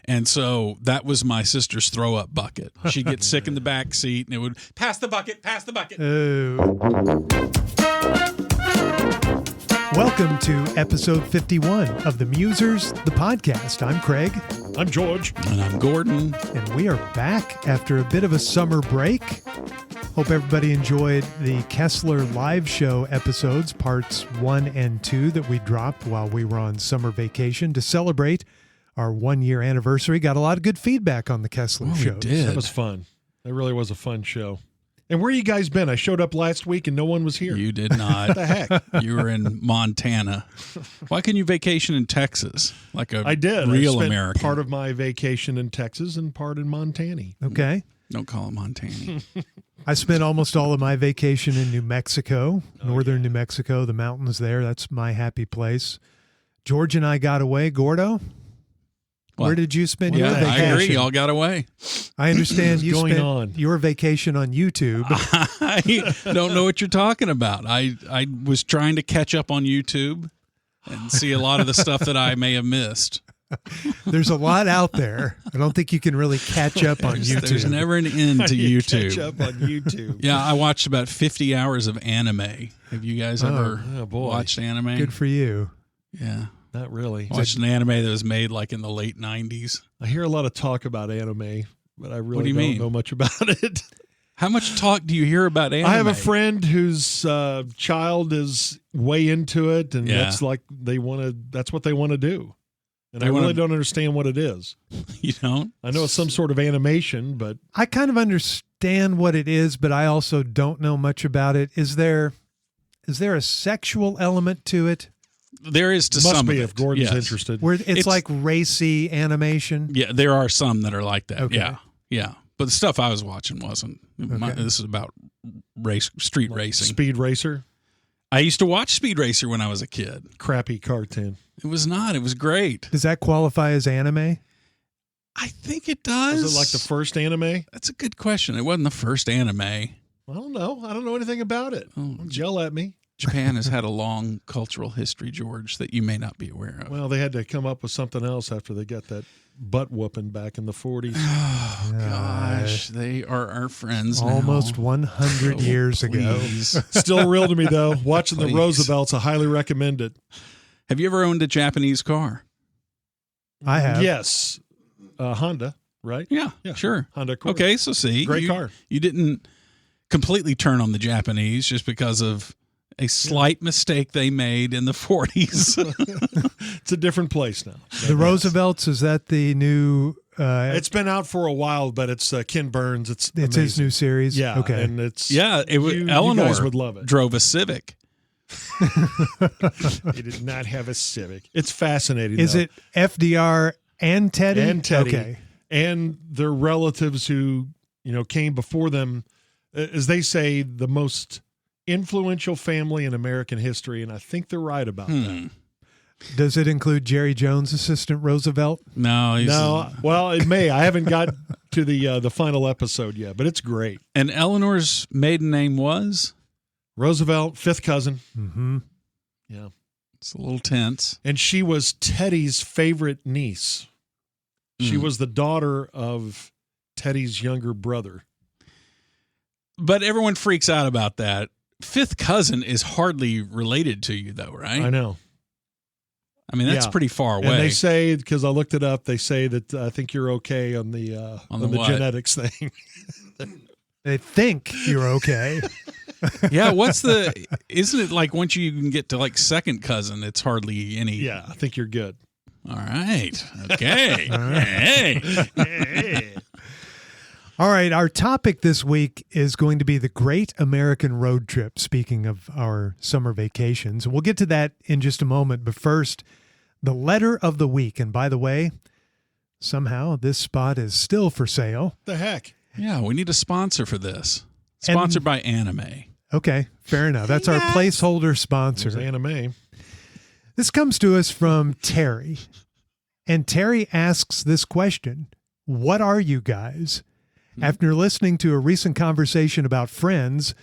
And so that was my sister's throw up bucket. She'd get sick in the back seat and it would pass the bucket. Welcome to episode 51 of the Musers, the podcast. I'm Craig. I'm George. And I'm Gordon. And we are back after a bit of a summer break. Hope everybody enjoyed the Kessler live show episodes, parts 1 and 2 that we dropped while we were on summer vacation to celebrate our 1-year anniversary. Got a lot of good feedback on the Kessler shows. We did. That was fun. That really was a fun show. And where you guys been? I showed up last week and no one was here. You did not. What the heck? You were in Montana. Why couldn't you vacation in Texas like a I did. real I spent American? part of my vacation in Texas and part in Montana. Okay. Don't call it Montana. I spent almost all of my vacation in New Mexico, northern New Mexico, the mountains there. That's my happy place. George and I got away. Gordo? What? Where did you spend Yeah, your vacation? I agree. Y'all got away. I understand you going spent on? your vacation on YouTube. I don't know what you're talking about. I was trying to catch up on YouTube and see a lot of the stuff that I may have missed. There's a lot out there. I don't think you can really catch up on YouTube. There's never an end to YouTube. Catch up on YouTube. Yeah, I watched about 50 hours of anime. Have you guys ever boy. watched anime? Good for you. Yeah. Not really. Watched an anime that was made like in the late 90s. I hear a lot of talk about anime, but I really What do you don't mean? know much about it. How much talk do you hear about anime? I have a friend whose child is way into it, and Yeah. that's like that's what they want to do. And They I wanna- really don't understand what it is. You don't? I know it's some sort of animation, but I kind of understand what it is, but I also don't know much about it. Is there a sexual element to it? There is to must some be of if it, Gordon's yes. interested. Where it's like racy animation? Yeah, there are some that are like that. Okay. Yeah. But the stuff I was watching wasn't. This is about street racing. Speed Racer, I used to watch Speed Racer when I was a kid. crappy cartoon. It was not. It was great. Does that qualify as anime? I think it does. Was it like the first anime? That's a good question. It wasn't the first anime. I don't know. I don't know anything about it. Oh, Don't yell at me. Japan has had a long cultural history, George, that you may not be aware of. Well, they had to come up with something else after they got that butt whooping back in the 40s. Oh, gosh. They are our friends now. Almost 100 years ago. Please. Still real to me, though. Watching the Please. Roosevelts, I highly recommend it. Have you ever owned a Japanese car? I have. Yes. Honda, right? Yeah, Yeah. sure. Honda Accord. Okay, so see. Great car. You didn't completely turn on the Japanese just because of a slight mistake they made in the 40s. It's a different place now. The Roosevelts, is that the new... It's been out for a while, but it's Ken Burns. It's his amazing. new series? Yeah. Okay. And it's Yeah, it was you Eleanor guys would love it. drove a Civic. He did not have a Civic. It's fascinating. Is though. it FDR and Teddy? And Teddy. Okay. And their relatives who, came before them, as they say, the most influential family in American history, and I think they're right about that. Does it include Jerry Jones, assistant Roosevelt? No, Well, it may. I haven't got to the final episode yet, but it's great. And Eleanor's maiden name was? Roosevelt, fifth cousin. Mm-hmm. Yeah. It's a little tense. And she was Teddy's favorite niece. She was the daughter of Teddy's younger brother. But everyone freaks out about that. Fifth cousin is hardly related to you, though, right? I know. I mean, that's Yeah. pretty far away. And they say, because I looked it up, they say that I think you're okay on the what? genetics thing. They think you're okay. Yeah, isn't it like once you can get to like second cousin, it's hardly any. Yeah, I think you're good. All right. Okay. Hey. All right, our topic this week is going to be the Great American Road Trip, speaking of our summer vacations. We'll get to that in just a moment, but first, the letter of the week. And by the way, somehow this spot is still for sale. The heck? Yeah, we need a sponsor for this. Sponsored by Anime. Okay, fair enough. That's our placeholder sponsor. There's anime. This comes to us from Terry. And Terry asks this question: what are you guys? After listening to a recent conversation about friends,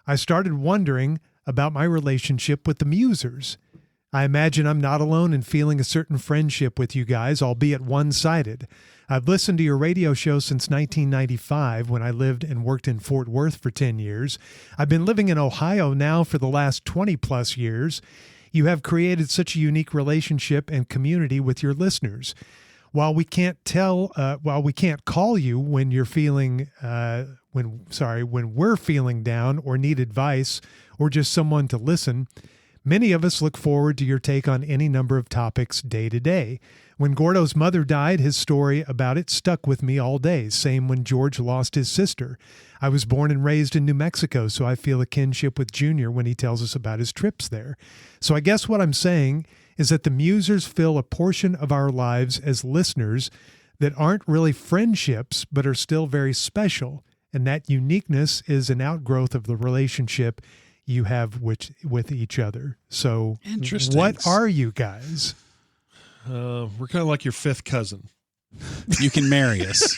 I started wondering about my relationship with the Musers. I imagine I'm not alone in feeling a certain friendship with you guys, albeit one-sided. I've listened to your radio show since 1995 when I lived and worked in Fort Worth for 10 years. I've been living in Ohio now for the last 20 plus years. You have created such a unique relationship and community with your listeners. While we can't call you when you're feeling, when we're feeling down or need advice or just someone to listen, many of us look forward to your take on any number of topics day to day. When Gordo's mother died, his story about it stuck with me all day. Same when George lost his sister. I was born and raised in New Mexico, so I feel a kinship with Junior when he tells us about his trips there. So I guess what I'm saying is that the Musers fill a portion of our lives as listeners that aren't really friendships, but are still very special. And that uniqueness is an outgrowth of the relationship you have with each other. So interesting. What are you guys? We're kind of like your fifth cousin. You can marry us.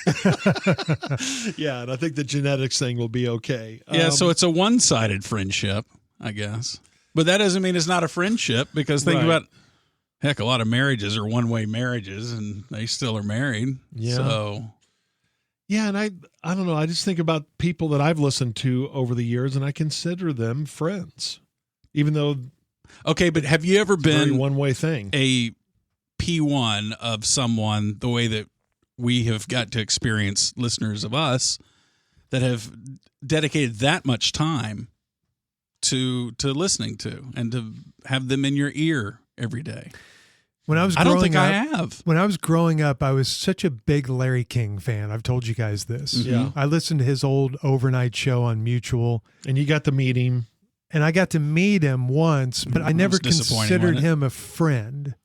Yeah, and I think the genetics thing will be okay. Yeah, so it's a one-sided friendship, I guess. But that doesn't mean it's not a friendship, because think about, heck, a lot of marriages are one-way marriages, and they still are married. Yeah. So, yeah, and I don't know. I just think about people that I've listened to over the years, and I consider them friends, even though. Okay, but have you ever been a one-way thing? A P1 of someone the way that we have got to experience listeners of us that have dedicated that much time to listening to and to have them in your ear every day? When I was I don't think I have. When I was growing up, I was such a big Larry King fan. I've told you guys this. Yeah. I listened to his old overnight show on Mutual. And you got to meet him. And I got to meet him once, but I never considered him a friend.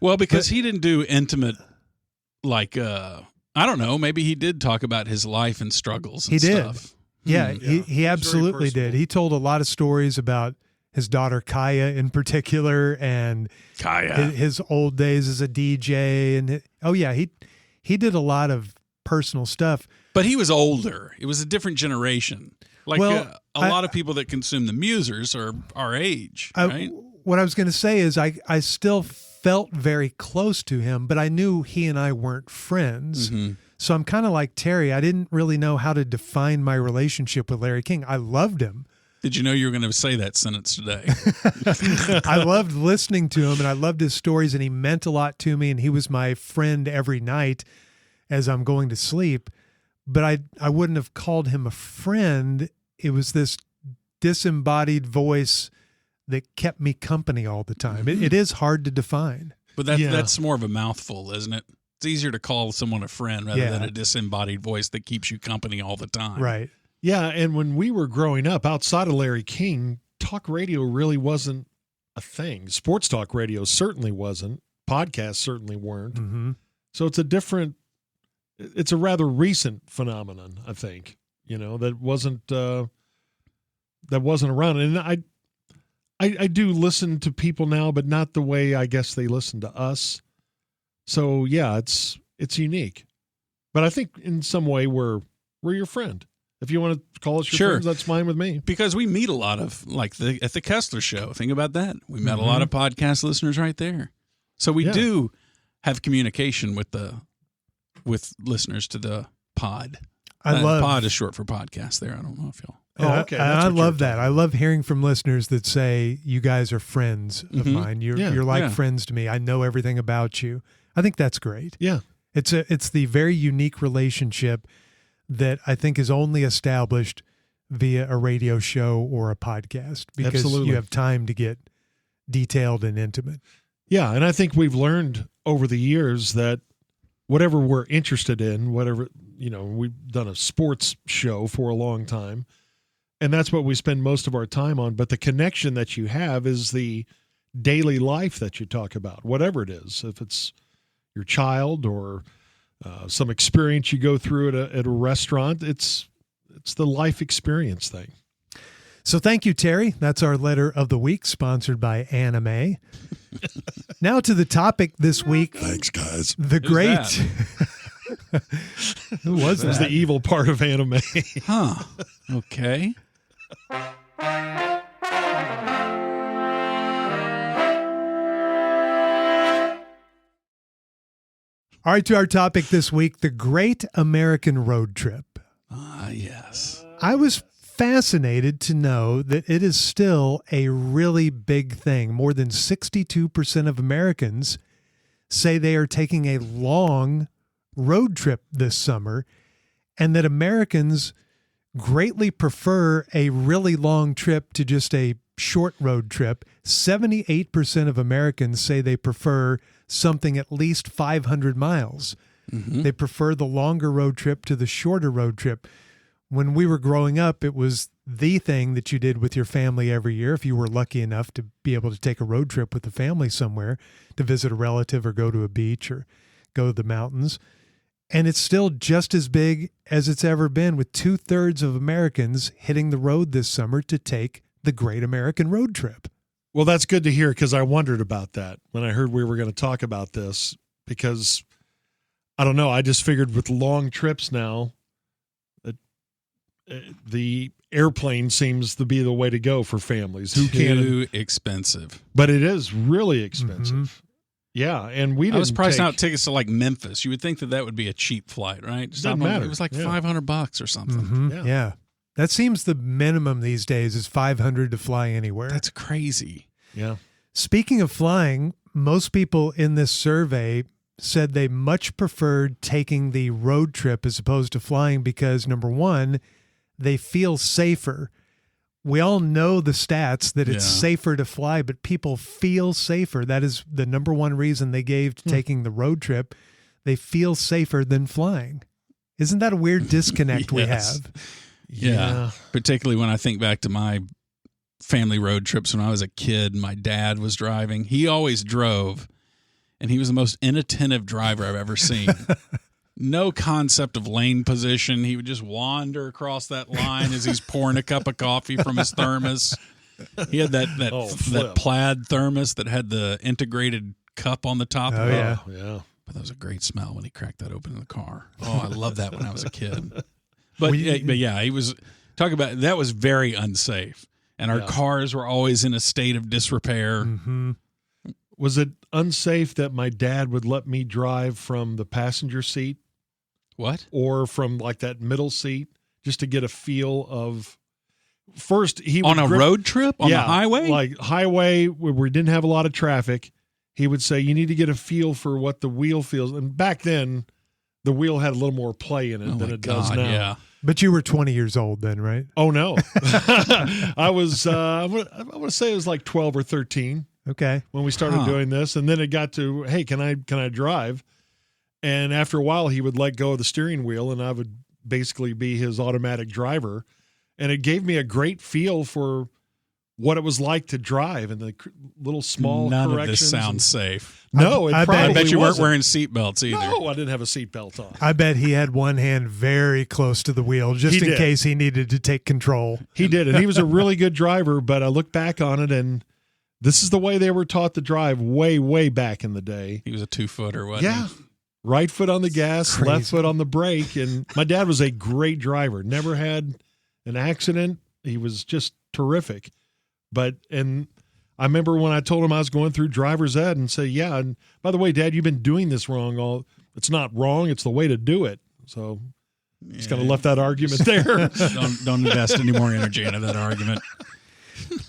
Well, because he didn't do intimate, like, I don't know, maybe he did talk about his life and struggles and stuff. Yeah, he absolutely did. He told a lot of stories about his daughter Kaya in particular, and his old days as a DJ. And he did a lot of personal stuff. But he was older. It was a different generation. Like a lot of people that consume the Musers are our age, right? What I was going to say is I still felt very close to him, but I knew he and I weren't friends. Mm-hmm. So I'm kind of like Terry. I didn't really know how to define my relationship with Larry King. I loved him. Did you know you were going to say that sentence today? I loved listening to him, and I loved his stories, and he meant a lot to me, and he was my friend every night as I'm going to sleep. But I wouldn't have called him a friend. It was this disembodied voice that kept me company all the time. It is hard to define. But that's more of a mouthful, isn't it? It's easier to call someone a friend rather than a disembodied voice that keeps you company all the time. Right. Yeah, and when we were growing up, outside of Larry King, talk radio really wasn't a thing. Sports talk radio certainly wasn't. Podcasts certainly weren't. Mm-hmm. So it's a rather recent phenomenon, I think, that wasn't around. And I do listen to people now, but not the way I guess they listen to us. So yeah, it's unique. But I think in some way we're your friend. If you want to call us your friends, that's fine with me. Because we meet a lot of, at the Kessler show. Think about that. We met a lot of podcast listeners right there. So we do have communication with listeners to the pod. Pod is short for podcast there. I don't know if y'all. Oh, okay. I love that. I love hearing from listeners that say, you guys are friends of mine. You're like friends to me. I know everything about you. I think that's great. Yeah. It's the very unique relationship that I think is only established via a radio show or a podcast, because you have time to get detailed and intimate. Yeah. And I think we've learned over the years that whatever we're interested in, we've done a sports show for a long time, and that's what we spend most of our time on. But the connection that you have is the daily life that you talk about, whatever it is. If it's your child or some experience you go through at a restaurant, it's the life experience thing. So thank you, Terry. That's our letter of the week, sponsored by Anime. Now to the topic this week. Thanks, guys. The great. Who was that? It was the evil part of anime. Huh. Okay. All right, to our topic this week, the Great American Road Trip. Ah, yes. I was fascinated to know that it is still a really big thing. More than 62% of Americans say they are taking a long road trip this summer, and that Americans greatly prefer a really long trip to just a short road trip. 78% of Americans say they prefer something at least 500 miles. Mm-hmm. They prefer the longer road trip to the shorter road trip. When we were growing up, it was the thing that you did with your family every year. If you were lucky enough to be able to take a road trip with the family somewhere to visit a relative or go to a beach or go to the mountains. And it's still just as big as it's ever been, with 2/3 of Americans hitting the road this summer to take the Great American Road Trip. Well, that's good to hear, because I wondered about that when I heard we were going to talk about this, because I don't know. I just figured with long trips now, the airplane seems to be the way to go for families. Too expensive. But it is really expensive. Mm-hmm. Yeah, and we didn't I was pricing out tickets to like Memphis. You would think that would be a cheap flight, right? Doesn't matter. It was like $500 or something. Mm-hmm. Yeah. That seems the minimum these days is $500 to fly anywhere. That's crazy. Yeah. Speaking of flying, most people in this survey said they much preferred taking the road trip as opposed to flying because, number one, they feel safer. We all know the stats that it's safer to fly, but people feel safer. That is the number one reason they gave to taking the road trip. They feel safer than flying. Isn't that a weird disconnect we have? Yeah. Particularly when I think back to my family road trips when I was a kid and my dad was driving. He always drove, and he was the most inattentive driver I've ever seen. No concept of lane position. He would just wander across that line as he's pouring a cup of coffee from his thermos. He had that plaid thermos that had the integrated cup on the top of it. Yeah. But that was a great smell when he cracked that open in the car. Oh, I loved that when I was a kid. But yeah, he was talking about that was very unsafe. And our cars were always in a state of disrepair. Mm-hmm. Was it unsafe that my dad would let me drive from the passenger seat? What? Or from like that middle seat, just to get a feel of. First, he would on a road trip on the highway, like highway where we didn't have a lot of traffic. He would say, "You need to get a feel for what the wheel feels." And back then, the wheel had a little more play in it than it does now. Yeah. But you were 20 years old then, right? Oh no, I was. I want to say it was like 12 or 13. Okay. When we started doing this, and then it got to, hey, can I drive? And after a while, he would let go of the steering wheel, and I would basically be his automatic driver. And it gave me a great feel for what it was like to drive and the little small None corrections. None of this sounds safe. No, I bet you wasn't. weren't wearing seatbelts either. No, I didn't have a seatbelt on. I bet he had one hand very close to the wheel just in case he needed to take control. He did, and he was a really good driver, but I look back on it, and this is the way they were taught to drive way, way back in the day. He was a 2-footer, wasn't he? Yeah. Right foot on the gas, left foot on the brake. And my dad was a great driver. Never had an accident. He was just terrific. And I remember when I told him I was going through driver's ed and say, yeah, and by the way, Dad, you've been doing this wrong. It's not wrong. It's the way to do it. So just kind of left that argument there. Don't invest any more energy into that argument.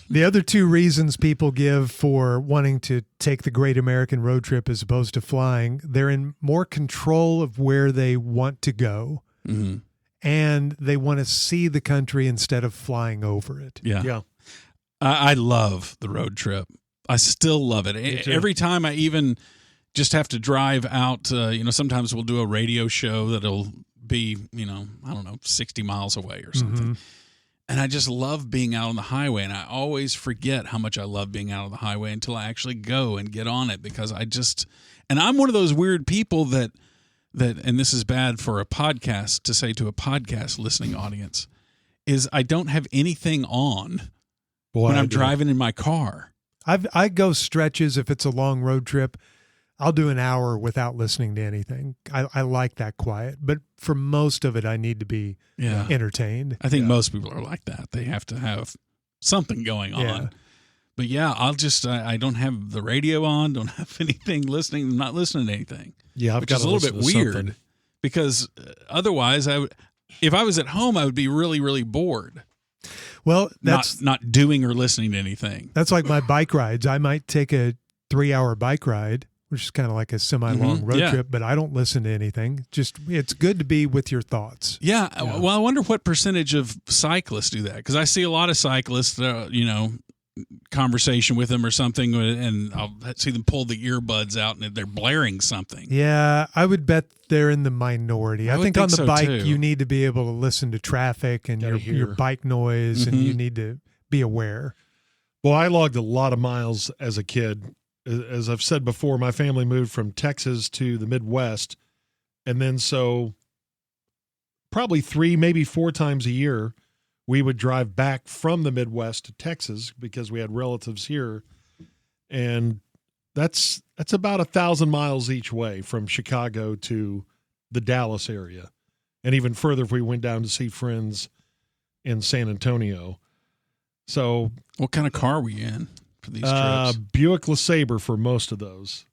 The other two reasons people give for wanting to take the Great American Road Trip as opposed to flying, they're in more control of where they want to go, and they want to see the country instead of flying over it. Yeah. I love the road trip. I still love it. Every time I even just have to drive out, sometimes we'll do a radio show that'll be, 60 miles away or something. Mm-hmm. And I just love being out on the highway, and I always forget how much I love being out on the highway until I actually go and get on it, because and I'm one of those weird people that, and this is bad for a podcast to say to a podcast listening audience, is I don't have anything on when I'm driving in my car. I go stretches if it's a long road trip. I'll do an hour without listening to anything. I like that quiet, but for most of it, I need to be entertained. I think most people are like that. They have to have something going on. But yeah, I don't have the radio on, don't have anything listening, I'm not listening to anything. Yeah, which is a little bit weird because otherwise if I was at home, I would be really, really bored. Well, that's not doing or listening to anything. That's like my bike rides. I might take a 3-hour bike ride, which is kind of like a semi-long road trip, but I don't listen to anything. Just it's good to be with your thoughts. Yeah. Well, I wonder what percentage of cyclists do that, because I see a lot of cyclists, conversation with them or something, and I'll see them pull the earbuds out and they're blaring something. Yeah, I would bet they're in the minority. I think on the bike, too. You need to be able to listen to traffic and your bike noise, and you need to be aware. Well, I logged a lot of miles as a kid. As I've said before, my family moved from Texas to the Midwest, and then so probably 3, maybe 4 times a year, we would drive back from the Midwest to Texas because we had relatives here. And that's about 1,000 miles each way from Chicago to the Dallas area. And even further if we went down to see friends in San Antonio. So what kind of car were you in for these trips? Buick LeSabre for most of those.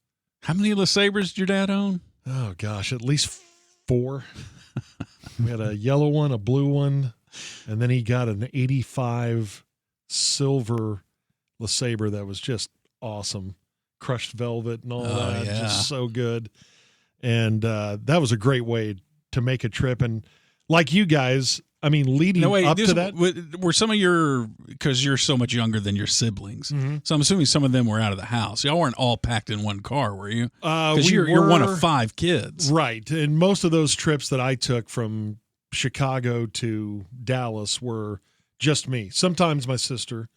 How many LeSabres did your dad own? Oh gosh, at least 4. We had a yellow one, a blue one, and then he got an 85 silver LeSabre that was just awesome. Crushed velvet and all that. Yeah. Just so good. And that was a great way to make a trip. And like you guys, I mean, leading up to that. Were some of because you're so much younger than your siblings, so I'm assuming some of them were out of the house. Y'all weren't all packed in one car, were you? Because you're one of 5 kids. Right. And most of those trips that I took from Chicago to Dallas were just me. Sometimes my sister.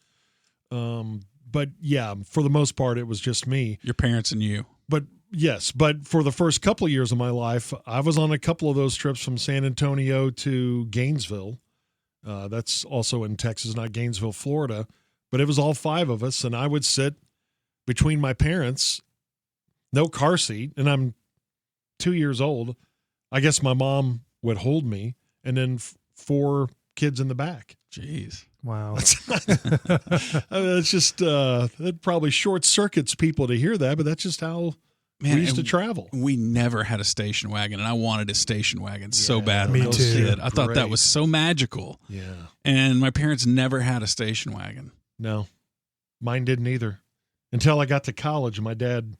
But yeah, for the most part, it was just me. Your parents and you. But yes, but for the first couple of years of my life, I was on a couple of those trips from San Antonio to Gainesville. That's also in Texas, not Gainesville, Florida. But it was all 5 of us, and I would sit between my parents, no car seat, and I'm 2 years old. I guess my mom would hold me, and then 4 kids in the back. Jeez. Wow. It's just, it probably short circuits people to hear that, but that's just how we used to travel. We never had a station wagon, and I wanted a station wagon so bad me when I was a too. kid. I thought that was so magical. Yeah. And my parents never had a station wagon. No, mine didn't either. Until I got to college, my dad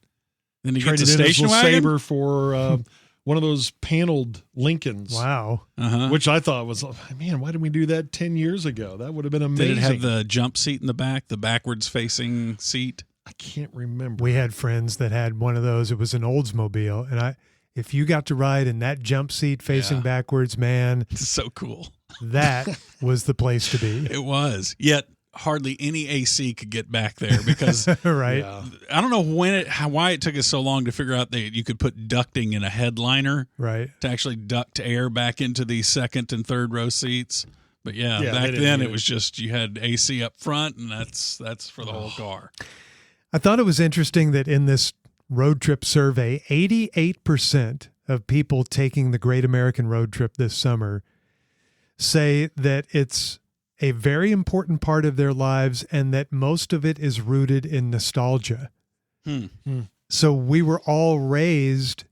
Then he traded gets a in his station wagon? LeSabre for one of those paneled Lincolns. Wow. Which I thought was, man, why didn't we do that 10 years ago? That would have been amazing. Did it have the jump seat in the back, the backwards facing seat? I can't remember. We had friends that had one of those. It was an Oldsmobile, and if you got to ride in that jump seat facing backwards, man, It's so cool. that was the place to be. It was. Yet hardly any AC could get back there because Right. Yeah. I don't know why it took us so long to figure out that you could put ducting in a headliner Right. to actually duct air back into the second and third row seats. But Yeah, back they didn't then need it was just you had AC up front, and that's for the whole car. I thought it was interesting that in this road trip survey, 88% of people taking the Great American Road Trip this summer say that it's a very important part of their lives and that most of it is rooted in nostalgia. So we were all raised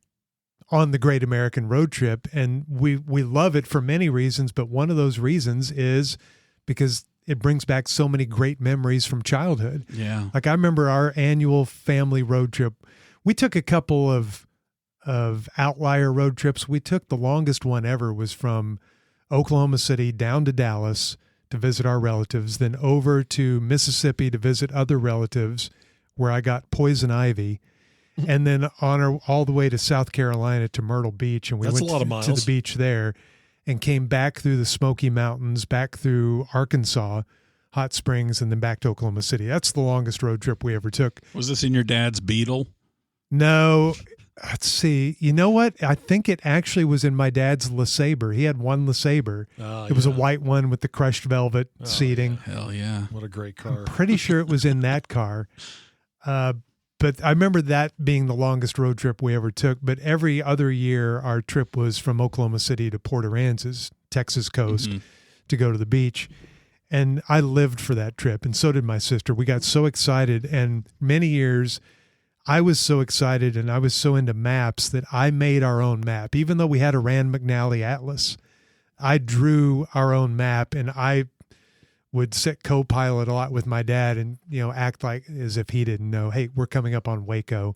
on the Great American Road Trip, and we love it for many reasons, but one of those reasons is because it brings back so many great memories from childhood. Yeah. Like I remember our annual family road trip. We took a couple of outlier road trips. We took the longest one ever was from Oklahoma City down to Dallas to visit our relatives, then over to Mississippi to visit other relatives where I got poison ivy, and then all the way to South Carolina to Myrtle Beach. And we That's went a lot of to the miles. beach there and came back through the Smoky Mountains, back through Arkansas, Hot Springs, and then back to Oklahoma City. That's the longest road trip we ever took. Was this in your dad's Beetle? No, let's see. You know what? I think it actually was in my dad's LeSabre. He had one LeSabre. It was a white one with the crushed velvet seating. Hell yeah. What a great car. Pretty sure it was in that car. But I remember that being the longest road trip we ever took. But every other year, our trip was from Oklahoma City to Port Aransas, Texas coast, to go to the beach. And I lived for that trip, and so did my sister. We got so excited, and many years I was so excited and I was so into maps that I made our own map. Even though we had a Rand McNally Atlas, I drew our own map, and I would sit co-pilot a lot with my dad and, act like as if he didn't know, hey, we're coming up on Waco.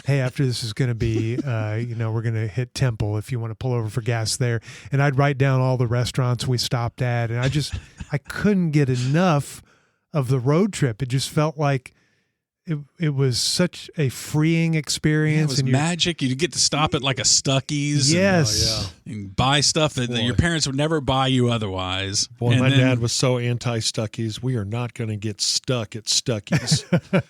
Hey, after this is going to be, we're going to hit Temple if you want to pull over for gas there. And I'd write down all the restaurants we stopped at. And I couldn't get enough of the road trip. It just felt like it was such a freeing experience. It was magic. You get to stop at like a Stuckey's. Yes. And buy stuff that your parents would never buy you otherwise. Boy, and my dad was so anti-Stuckey's. We are not going to get stuck at Stuckey's.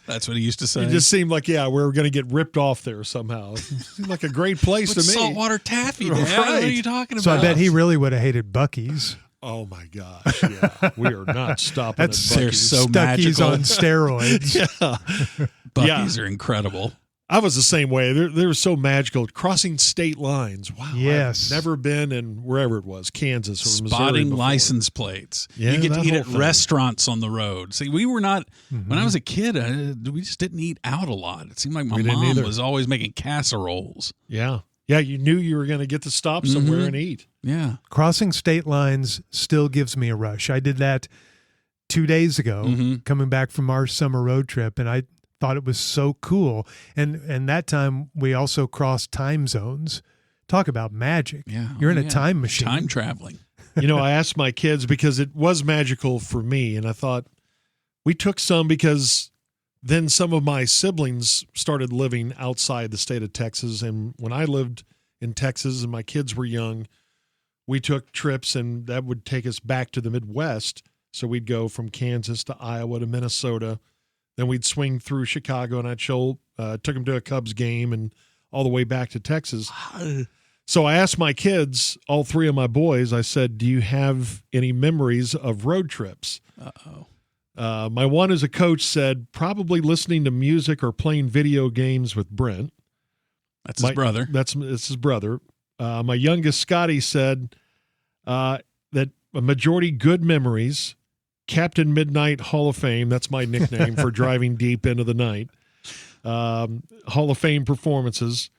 That's what he used to say. It just seemed like, we were going to get ripped off there somehow. It seemed like a great place to me. Saltwater taffy, man. Right. What are you talking about? So I bet he really would have hated Bucky's. Oh my gosh! Yeah, we are not stopping. That's at they're Buc-ee's. so Stuckey's magical. on steroids. Yeah, Bucky's are incredible. I was the same way. They were so magical. Crossing state lines. Wow. Yes. I've never been in wherever it was, Kansas or Missouri Spotting before. license plates. Yeah, you get to that eat whole at thing. restaurants on the road. See, we were not, when I was a kid, we just didn't eat out a lot. It seemed like my We didn't mom either. was always making casseroles. Yeah. Yeah, you knew you were going to get to stop somewhere and eat. Yeah. Crossing state lines still gives me a rush. I did that 2 days ago, coming back from our summer road trip, and I thought it was so cool. And that time we also crossed time zones. Talk about magic. Yeah. You're in a time machine. Time traveling. I asked my kids because it was magical for me, and I thought we took some because then some of my siblings started living outside the state of Texas. And when I lived in Texas and my kids were young, we took trips, and that would take us back to the Midwest. So we'd go from Kansas to Iowa to Minnesota. Then we'd swing through Chicago, and I'd took them to a Cubs game and all the way back to Texas. So I asked my kids, all three of my boys, I said, do you have any memories of road trips? Uh-oh. My one as a coach said, probably listening to music or playing video games with Brent. That's his brother. That's his brother. My youngest, Scotty, said that a majority good memories, Captain Midnight Hall of Fame, that's my nickname for driving deep into the night, Hall of Fame performances,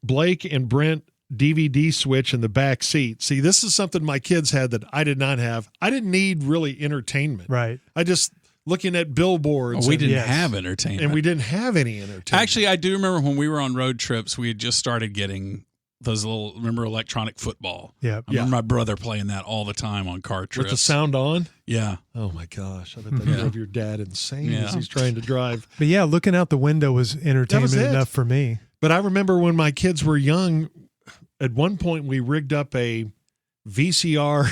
Blake and Brent DVD switch in the back seat. See, this is something my kids had that I did not have. I didn't need really entertainment. Right. I just looking at billboards. We didn't Yes. have entertainment. and we didn't have any entertainment. Actually, I do remember when we were on road trips, we had just started getting those remember electronic football? Yeah. I remember my brother playing that all the time on car trips. with the sound on. Yeah. Oh my gosh! I bet that drove your dad insane Yeah. as he's trying to drive. But yeah, looking out the window was entertainment it. enough for me. But I remember when my kids were young, at one point we rigged up a VCR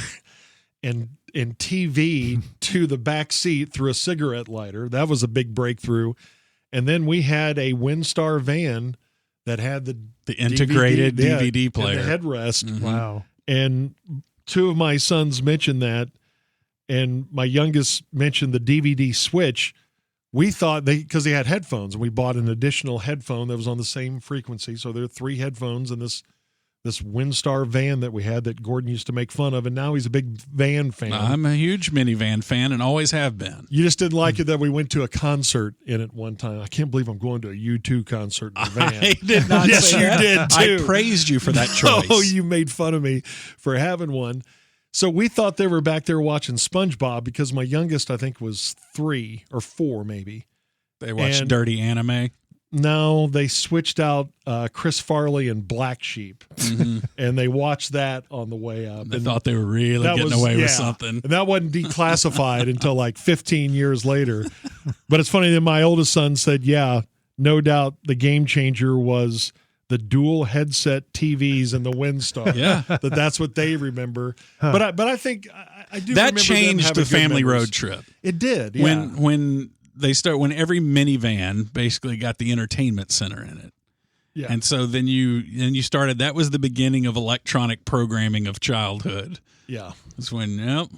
and TV to the back seat through a cigarette lighter. That was a big breakthrough. And then we had a Windstar van that had the integrated DVD and player. the headrest. Mhm. Wow. And two of my sons mentioned that, and my youngest mentioned the DVD switch. We thought because they had headphones, and we bought an additional headphone that was on the same frequency. So there are 3 headphones in this Windstar van that we had that Gordon used to make fun of, and now he's a big van fan. I'm a huge minivan fan and always have been. You just didn't like it that we went to a concert in it one time. I can't believe I'm going to a U2 concert in a van. I did not Yes, say you that. did, too. I praised you for that choice. Oh, you made fun of me for having one. So we thought they were back there watching SpongeBob because my youngest, I think, was 3 or 4 maybe. They watched And- dirty anime. No, they switched out Chris Farley and Black Sheep, and they watched that on the way up. They And thought they were really that getting was- away yeah. with something. And that wasn't declassified until like 15 years later. But it's funny that my oldest son said, yeah, no doubt the game changer was the dual headset TVs in the Windstar. Yeah. That's what they remember. But I think I do That remember them changed having the good family memories. road trip. It did. Yeah. When every minivan basically got the entertainment center in it. Yeah. And so then you started. That was the beginning of electronic programming of childhood. Yeah. It's when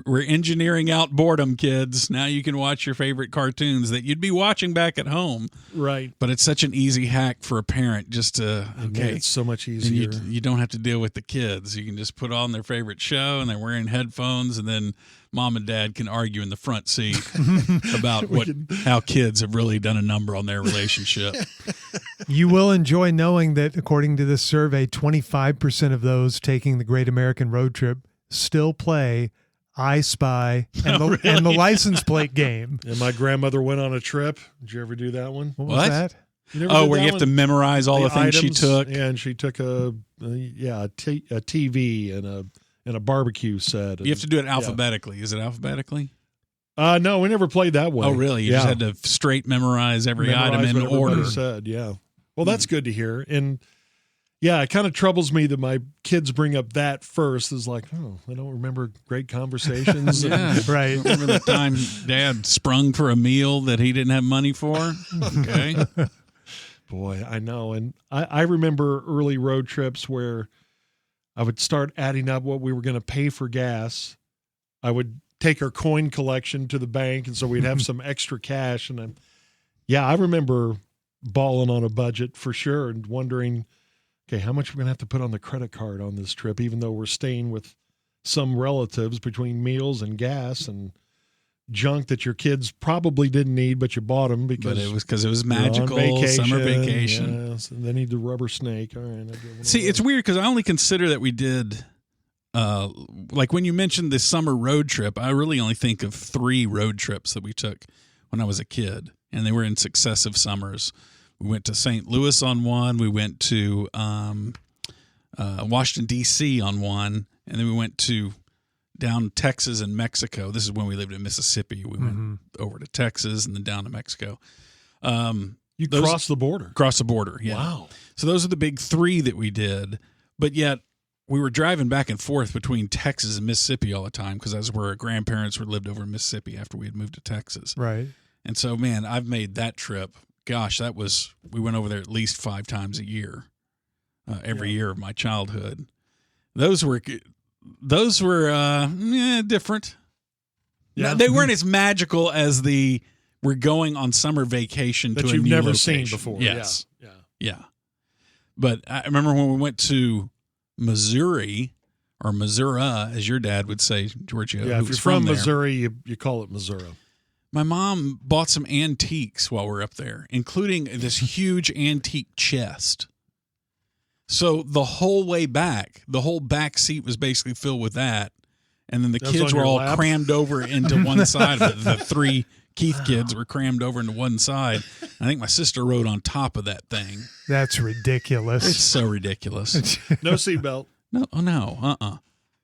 we're engineering out boredom, kids. Now you can watch your favorite cartoons that you'd be watching back at home. Right. But it's such an easy hack for a parent just to It's so much and easier. you don't have to deal with the kids. You can just put on their favorite show, and they're wearing headphones, and then mom and dad can argue in the front seat about how kids have really done a number on their relationship. You will enjoy knowing that, according to this survey, 25% of those taking the Great American Road Trip still play I Spy and the license plate game. And my grandmother went on a trip. Did you ever do that one? What was that? You never did Where that you have to memorize all the things she items? took. Yeah, and she took a TV and a barbecue set. You have to do it alphabetically. Is it alphabetically? No, we never played that way. Oh, really? You just had to straight memorize every item in what everybody order. said, yeah. Well, that's good to hear. And yeah, it kind of troubles me that my kids bring up that first. Is like, oh, I don't remember great conversations. Yeah, right. Remember the time Dad sprung for a meal that he didn't have money for? Okay. Boy, I know. And I remember early road trips where I would start adding up what we were going to pay for gas. I would take our coin collection to the bank, and so we'd have some extra cash. And I remember balling on a budget for sure and wondering, okay, how much we're going to have to put on the credit card on this trip, even though we're staying with some relatives between meals and gas and junk that your kids probably didn't need, but you bought them because it was magical summer vacation. Yes, and they need the rubber snake. All right. See, it's weird because I only consider that we did, like when you mentioned this summer road trip, I really only think of 3 road trips that we took when I was a kid, and they were in successive summers. We went to St. Louis on one. We went to Washington, D.C. on one, and then we went to down Texas and Mexico. This is when we lived in Mississippi. We went over to Texas and then down to Mexico. You crossed the border. Crossed the border, yeah. Wow. So those are the big 3 that we did, but yet we were driving back and forth between Texas and Mississippi all the time because that's where our grandparents lived over in Mississippi after we had moved to Texas. Right. And so, man, I've made that trip. Gosh, we went over there at least 5 times a year, every year of my childhood. Those were different. Yeah. No, they weren't as magical as we're going on summer vacation that to a you've new never location. seen before. Yes. Yeah. But I remember when we went to Missouri, or Missouri, as your dad would say, Giorgio. Yeah, who if you're was from there. Missouri, you call it Missouri. My mom bought some antiques while we were up there, including this huge antique chest. So the whole way back, the whole back seat was basically filled with that. And then the kids were all crammed over into one side of it. The 3 Keith kids were crammed over into one side. I think my sister rode on top of that thing. That's ridiculous. It's so ridiculous. No seatbelt.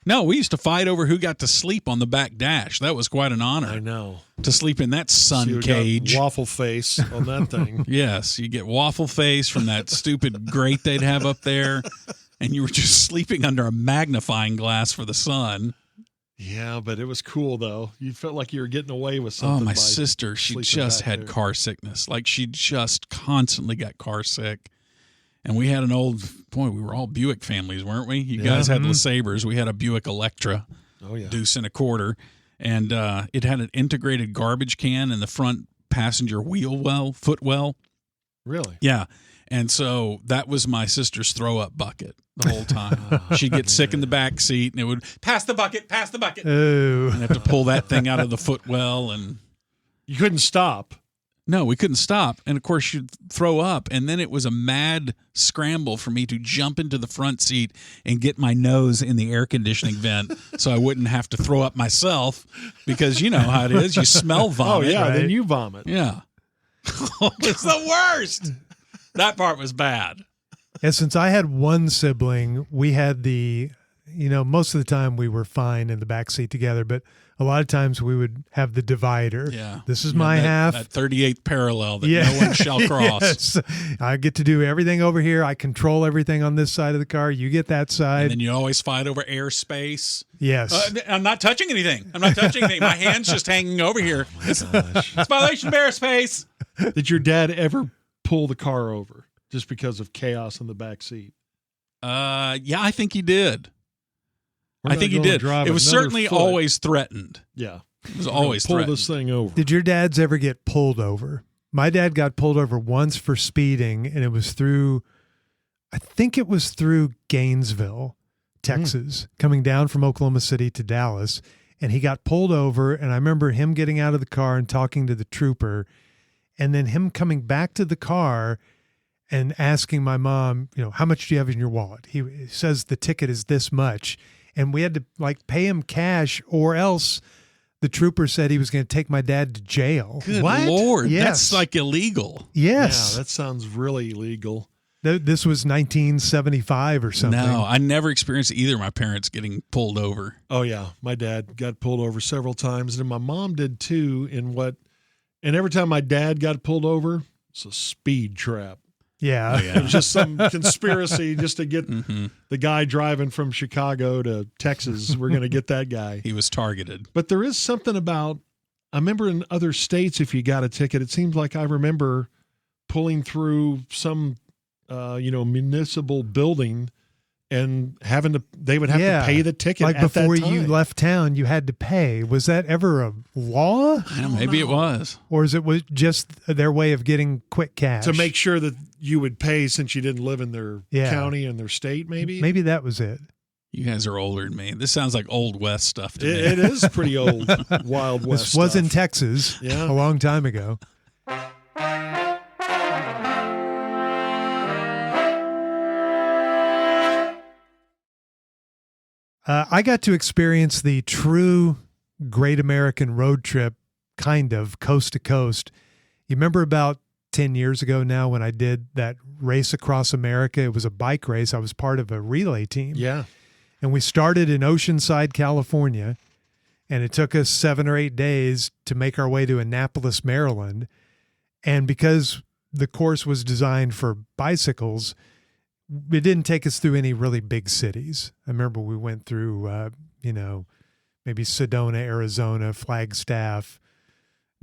No, we used to fight over who got to sleep on the back dash. That was quite an honor. I know. To sleep in that sun So you cage. got waffle face on that thing. Yes, you get waffle face from that stupid grate they'd have up there, and you were just sleeping under a magnifying glass for the sun. Yeah, but it was cool, though. You felt like you were getting away with something. Oh, my sister, she just had car sickness. Like, she just constantly got car sick. And we had we were all Buick families, weren't we? You guys had LeSabres. We had a Buick Electra, deuce and a quarter. And it had an integrated garbage can in the front passenger footwell. Really? Yeah. And so that was my sister's throw-up bucket the whole time. She'd get sick in the back seat, and it would, pass the bucket. Oh. And have to pull that thing out of the footwell. And you couldn't stop. No, we couldn't stop. And, of course, she'd throw up. And then it was a mad scramble for me to jump into the front seat and get my nose in the air conditioning vent so I wouldn't have to throw up myself because you know how it is. You smell vomit. Oh, yeah, right? then you vomit. Yeah. It's the worst. That part was bad. And since I had one sibling, we had most of the time we were fine in the back seat together, but a lot of times we would have the divider. Yeah. This is my half. That 38th parallel that no one shall cross. Yes. I get to do everything over here. I control everything on this side of the car. You get that side. And then you always fight over airspace. Yes. I'm not touching anything. My hand's just hanging over here. It's violation of airspace. Did your dad ever pull the car over? just because of chaos in the back seat? Yeah, I think he did. We're I not think he gonna did. drive It was another certainly foot. always threatened. Yeah. It was We're gonna always pull threatened. this thing over. Did your dads ever get pulled over? My dad got pulled over once for speeding, and it was through, I think it was through Gainesville, Texas, coming down from Oklahoma City to Dallas. And he got pulled over, and I remember him getting out of the car and talking to the trooper, and then him coming back to the car and asking my mom, how much do you have in your wallet? He says the ticket is this much, and we had to pay him cash, or else the trooper said he was going to take my dad to jail. Good What? Lord. Yes. That's illegal. Yes. Yeah, that sounds really illegal. This was 1975 or something. No, I never experienced either of my parents getting pulled over. Oh, yeah. My dad got pulled over several times, and my mom did too. And every time my dad got pulled over, it's a speed trap. Yeah. It was just some conspiracy just to get the guy driving from Chicago to Texas. We're going to get that guy. He was targeted. But there is something about, I remember in other states, if you got a ticket, it seems like I remember pulling through some municipal building and they would have to pay the ticket like at before that time. you left town, you had to pay. Was that ever a law? Maybe it was. Or is it was just their way of getting quick cash? to make sure that you would pay since you didn't live in their Yeah. county and their state, maybe? Maybe that was it. You guys are older than me. This sounds like Old West stuff to me. It is pretty old, Wild West This was in stuff. Texas Yeah. a long time ago. I got to experience the true Great American Road Trip, kind of coast to coast. You remember about 10 years ago now when I did that race across America? It was a bike race. I was part of a relay team. Yeah. And we started in Oceanside, California, and it took us 7 or 8 days to make our way to Annapolis, Maryland. And because the course was designed for bicycles, it didn't take us through any really big cities. I remember we went through, maybe Sedona, Arizona, Flagstaff,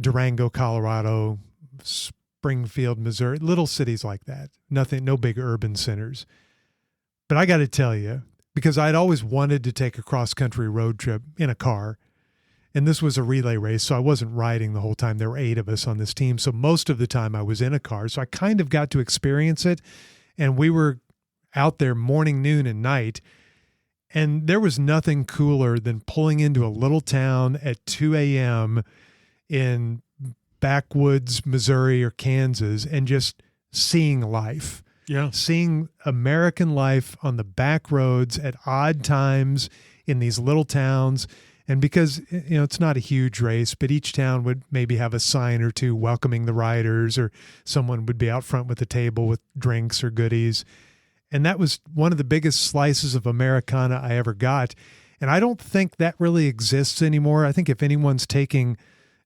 Durango, Colorado, Springfield, Missouri, little cities like that. Nothing, no big urban centers. But I got to tell you, because I'd always wanted to take a cross-country road trip in a car, and this was a relay race, so I wasn't riding the whole time. There were 8 of us on this team, so most of the time I was in a car. So I kind of got to experience it, and we were out there morning, noon, and night, and there was nothing cooler than pulling into a little town at 2 a.m. in backwoods Missouri or Kansas and just seeing life. Yeah. Seeing American life on the back roads at odd times in these little towns. And because, it's not a huge race, but each town would maybe have a sign or two welcoming the riders, or someone would be out front with a table with drinks or goodies. And that was one of the biggest slices of Americana I ever got. And I don't think that really exists anymore. I think if anyone's taking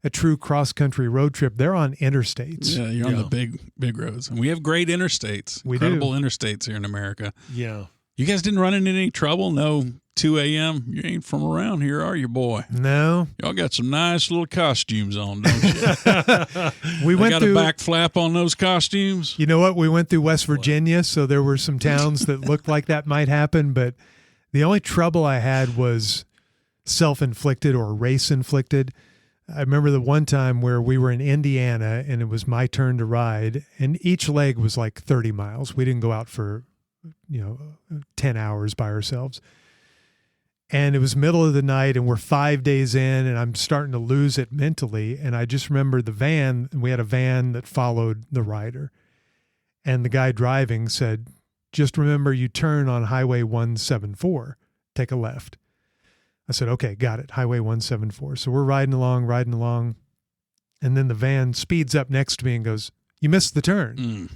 a true cross-country road trip, they're on interstates. Yeah, you're on the big roads. And we have great interstates. We Incredible interstates here in America. Yeah. You guys didn't run into any trouble? No 2 a.m.? You ain't from around here, are you, boy? No. Y'all got some nice little costumes on, don't you? We went got through a back flap on those costumes? You know what? We went through West Virginia, so there were some towns that looked like that might happen, but the only trouble I had was self-inflicted or race-inflicted. I remember the one time where we were in Indiana and it was my turn to ride, and each leg was like 30 miles. We didn't go out for, 10 hours by ourselves. And it was middle of the night and we're 5 days in and I'm starting to lose it mentally. And I just remember we had a van that followed the rider. And the guy driving said, just remember you turn on Highway 174, take a left. I said, okay, got it. Highway 174. So we're riding along. And then the van speeds up next to me and goes, you missed the turn. Mm.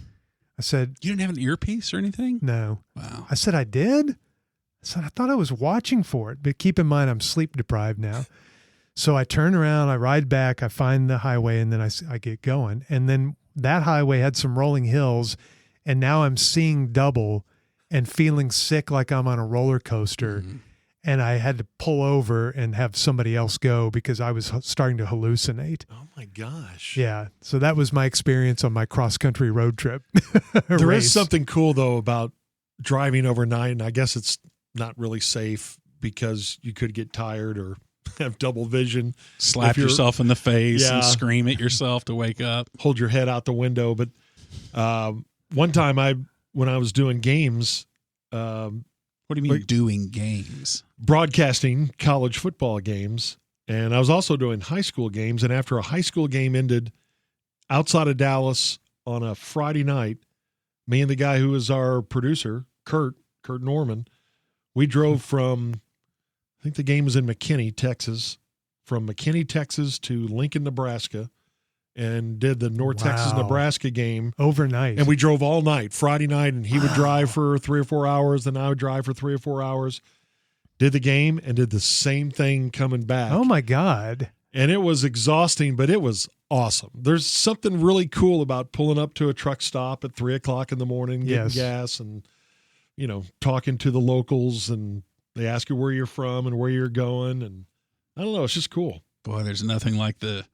I said, You didn't have an earpiece or anything? no. Wow. I said, I did? I said, I thought I was watching for it, but keep in mind, I'm sleep deprived now. So I turn around, I ride back, I find the highway, and then I get going. And then that highway had some rolling hills, and now I'm seeing double and feeling sick like I'm on a roller coaster. Mhm. and I had to pull over and have somebody else go because I was starting to hallucinate. Oh my gosh. Yeah. So that was my experience on my cross-country road trip. There is something cool, though, about driving overnight, and I guess it's not really safe because you could get tired or have double vision. Slap yourself in the face and Yeah. scream at yourself to wake up. Hold your head out the window. But one time when I was doing games, What do you mean doing games? broadcasting college football games, and I was also doing high school games, and after a high school game ended outside of Dallas on a Friday night, me and the guy who was our producer, Kurt Norman, we drove from, I think the game was in McKinney, Texas, from McKinney, Texas to Lincoln, Nebraska, and did the North Texas, Nebraska game. Overnight. And we drove all night, Friday night, and he would drive for 3 or 4 hours, then I would drive for 3 or 4 hours, did the game, and did the same thing coming back. Oh, my God. And it was exhausting, but it was awesome. There's something really cool about pulling up to a truck stop at 3 o'clock in the morning, getting gas and, talking to the locals, and they ask you where you're from and where you're going. And I don't know, it's just cool. Boy, there's nothing like the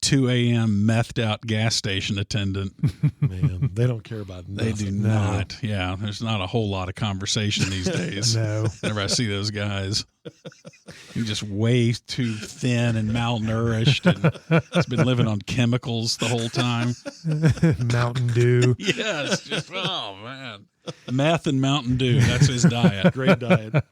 2 a.m. methed out gas station attendant. Man, they don't care about nothing. They do not. Yeah, there's not a whole lot of conversation these days. No. Whenever I see those guys, you're just way too thin and malnourished, and it's been living on chemicals the whole time. Mountain Dew. Yeah, it's just, oh, man. Meth and Mountain Dew, that's his diet. Great diet.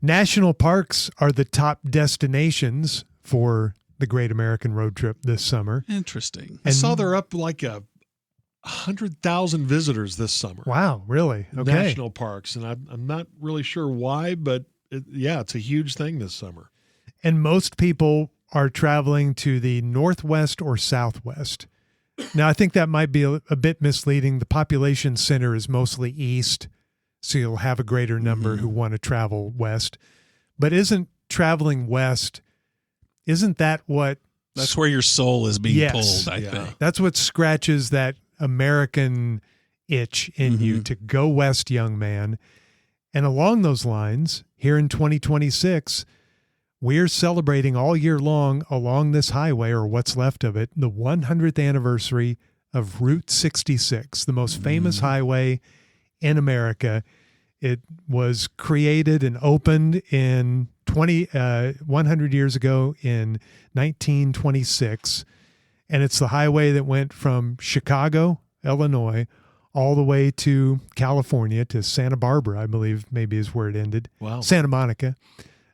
National parks are the top destinations for the Great American Road Trip this summer. Interesting. I saw they're up like 100,000 visitors this summer. Wow, really? Okay. National parks, and I'm not really sure why, but it's a huge thing this summer. And most people are traveling to the Northwest or Southwest. Now, I think that might be a bit misleading. The population center is mostly east, so you'll have a greater number who want to travel west. But isn't traveling west, isn't that what... That's where your soul is being Yes. pulled, I think. That's what scratches that American itch in you to go west, young man. And along those lines, here in 2026, we're celebrating all year long along this highway, or what's left of it, the 100th anniversary of Route 66, the most famous highway in America. It was created and opened in 100 years ago in 1926. And it's the highway that went from Chicago, Illinois, all the way to California, to Santa Barbara, I believe maybe is where it ended. Wow. Santa Monica,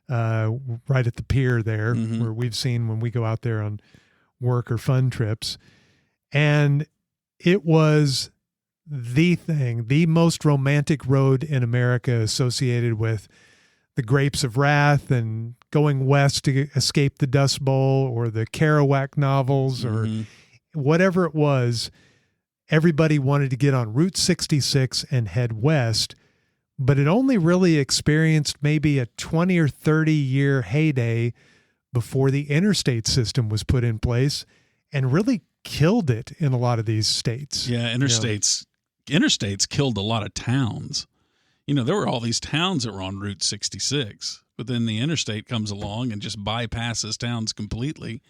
right at the pier there, where we've seen when we go out there on work or fun trips. And it was the thing, the most romantic road in America, associated with the Grapes of Wrath and going west to escape the Dust Bowl, or the Kerouac novels, or whatever it was. Everybody wanted to get on Route 66 and head west, but it only really experienced maybe a 20 or 30 year heyday before the interstate system was put in place, and really killed it in a lot of these states. Yeah, interstates killed a lot of towns. There were all these towns that were on Route 66, but then the interstate comes along and just bypasses towns completely.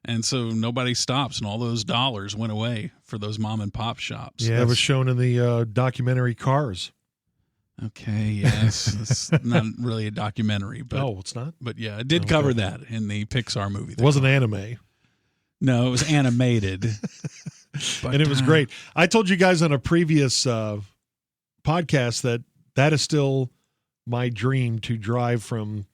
And so nobody stops, and all those dollars went away for those mom and pop shops. Yeah. That was shown in the documentary Cars. Okay, yes. It's not really a documentary, but Oh, it's not? but yeah, it did cover that in the Pixar movie. It wasn't anime. No, it was animated. But, And it was great. I told you guys on a previous podcast that is still my dream, to drive from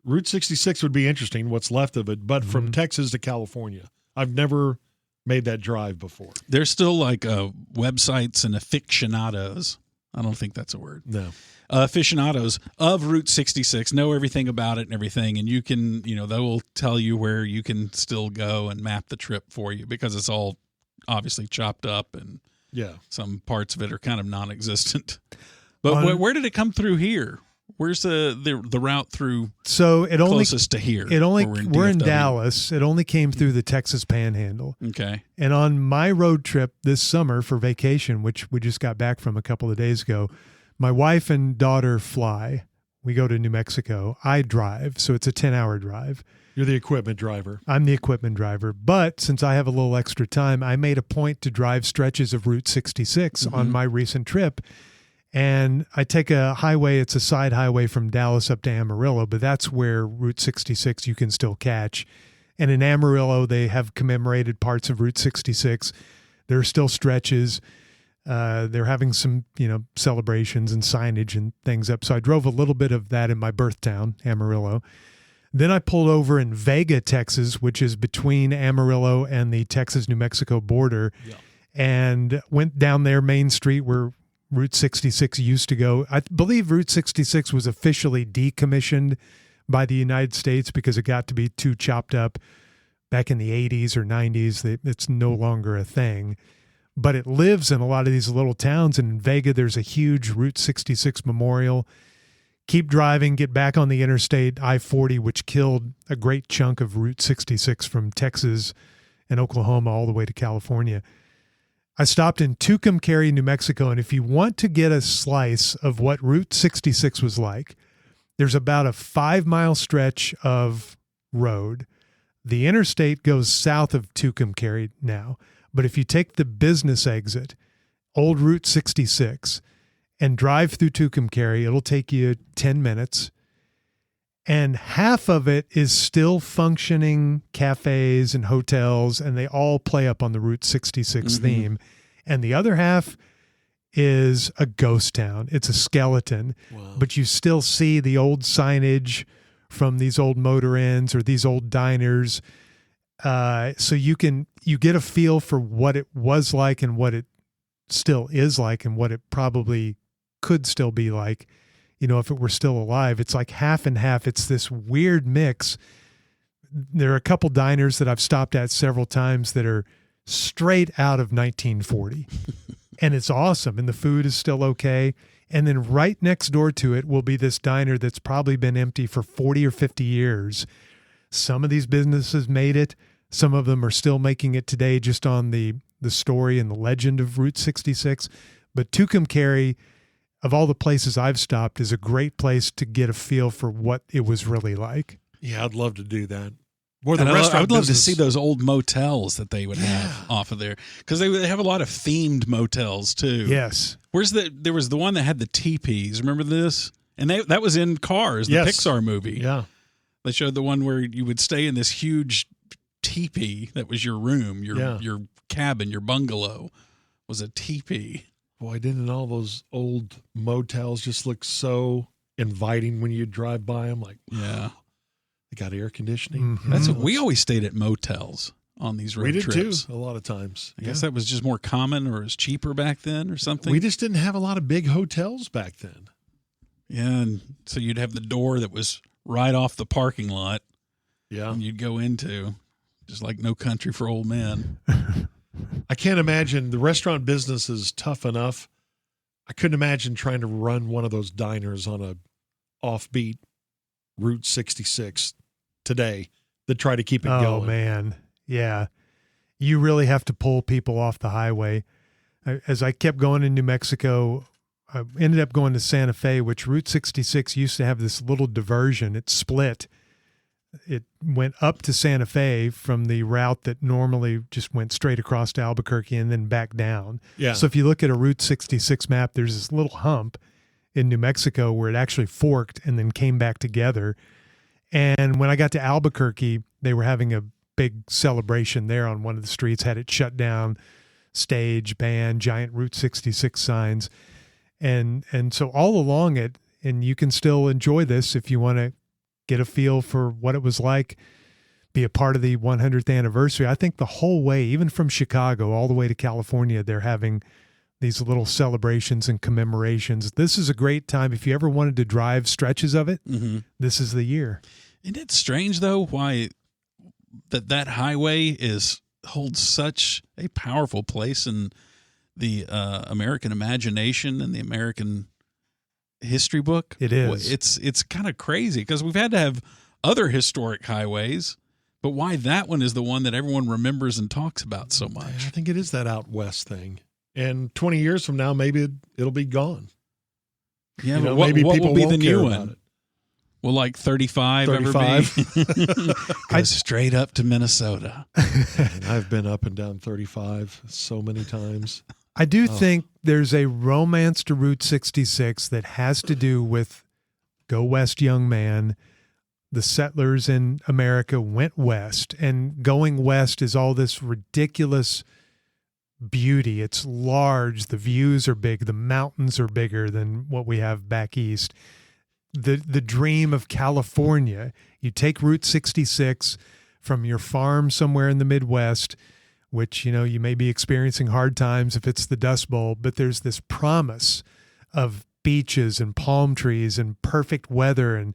Route 66 would be interesting, what's left of it, but from Texas to California. I've never made that drive before. There's still like websites and aficionados. I don't think that's a word. No. Aficionados of Route 66 know everything about it and everything, and you can, they will tell you where you can still go and map the trip for you, because it's all obviously chopped up, and some parts of it are kind of non-existent. But where did it come through here? Where's the route through? So it only closest to here. We're in Dallas. It only came through the Texas Panhandle. Okay. And on my road trip this summer for vacation, which we just got back from a couple of days ago, my wife and daughter fly. we go to New Mexico. I drive, so it's a 10-hour drive. You're the equipment driver. I'm the equipment driver. But since I have a little extra time, I made a point to drive stretches of Route 66 on my recent trip. And I take a highway, it's a side highway from Dallas up to Amarillo, but that's where Route 66 you can still catch. And in Amarillo, they have commemorated parts of Route 66. There are still stretches. They're having some, celebrations and signage and things up. So I drove a little bit of that in my birth town, Amarillo. Then I pulled over in Vega, Texas, which is between Amarillo and the Texas-New Mexico border, and went down there, Main Street, where Route 66 used to go. I believe Route 66 was officially decommissioned by the United States because it got to be too chopped up back in the 80s or 90s. It's no longer a thing. But it lives in a lot of these little towns. And in Vega, there's a huge Route 66 memorial. Keep driving, get back on the interstate, I-40, which killed a great chunk of Route 66 from Texas and Oklahoma all the way to California. I stopped in Tucumcari, New Mexico, and if you want to get a slice of what Route 66 was like, there's about a 5-mile stretch of road. The interstate goes south of Tucumcari now, but if you take the business exit, old Route 66, and drive through Tucumcari, it'll take you 10 minutes. And half of it is still functioning cafes and hotels, and they all play up on the Route 66 theme. And the other half is a ghost town. It's a skeleton, but you still see the old signage from these old motor inns or these old diners. So you get a feel for what it was like and what it still is like and what it probably could still be like, if it were still alive. It's like half and half. It's this weird mix. There are a couple diners that I've stopped at several times that are straight out of 1940 and it's awesome. And the food is still okay. And then right next door to it will be this diner that's probably been empty for 40 or 50 years. Some of these businesses made it. Some of them are still making it today just on the story and the legend of Route 66. But Tucumcari, of all the places I've stopped, is a great place to get a feel for what it was really like. Yeah, I'd love to do that. Or I would love to see those old motels that they would have off of there, because they have a lot of themed motels too. Yes. There was the one that had the teepees. Remember this? And that was in Cars, the Pixar movie. Yeah. They showed the one where you would stay in this huge teepee that was your room, your cabin, your bungalow was a teepee. Boy, didn't all those old motels just look so inviting when you drive by them? Like, yeah, they got air conditioning. That's what we always stayed at motels on these road trips. We did too, a lot of times. I guess that was just more common, or it was cheaper back then, or something. We just didn't have a lot of big hotels back then. Yeah, and so you'd have the door that was right off the parking lot. Yeah, and you'd go into, just like No Country for Old Men. I can't imagine. The restaurant business is tough enough. I couldn't imagine trying to run one of those diners on a offbeat Route 66 today that try to keep it going. Oh, man. Yeah. You really have to pull people off the highway. As I kept going in New Mexico, I ended up going to Santa Fe, which Route 66 used to have this little diversion. It split. It went up to Santa Fe from the route that normally just went straight across to Albuquerque and then back down. Yeah. So if you look at a Route 66 map, there's this little hump in New Mexico where it actually forked and then came back together. And when I got to Albuquerque, they were having a big celebration there on one of the streets, had it shut down, stage, band, giant Route 66 signs. And so all along it, and you can still enjoy this if you want to get a feel for what it was like, be a part of the 100th anniversary. I think the whole way, even from Chicago all the way to California, they're having these little celebrations and commemorations. This is a great time. If you ever wanted to drive stretches of it, this is the year. Isn't it strange, though, why that highway holds such a powerful place in the American imagination and the American history book? It is. It's kind of crazy because we've had to have other historic highways, but why that one is the one that everyone remembers and talks about so much? I think it is that out west thing. And 20 years from now, maybe it'll be gone. Yeah, but maybe people will be won't the new care one? about it. Will like 35 ever be? Go straight up to Minnesota. And I've been up and down 35 so many times. I do think there's a romance to Route 66 that has to do with go west, young man. The settlers in America went west, and going west is all this ridiculous beauty. It's large. The views are big. The mountains are bigger than what we have back east. The dream of California. You take Route 66 from your farm somewhere in the Midwest, which, you may be experiencing hard times if it's the Dust Bowl, but there's this promise of beaches and palm trees and perfect weather and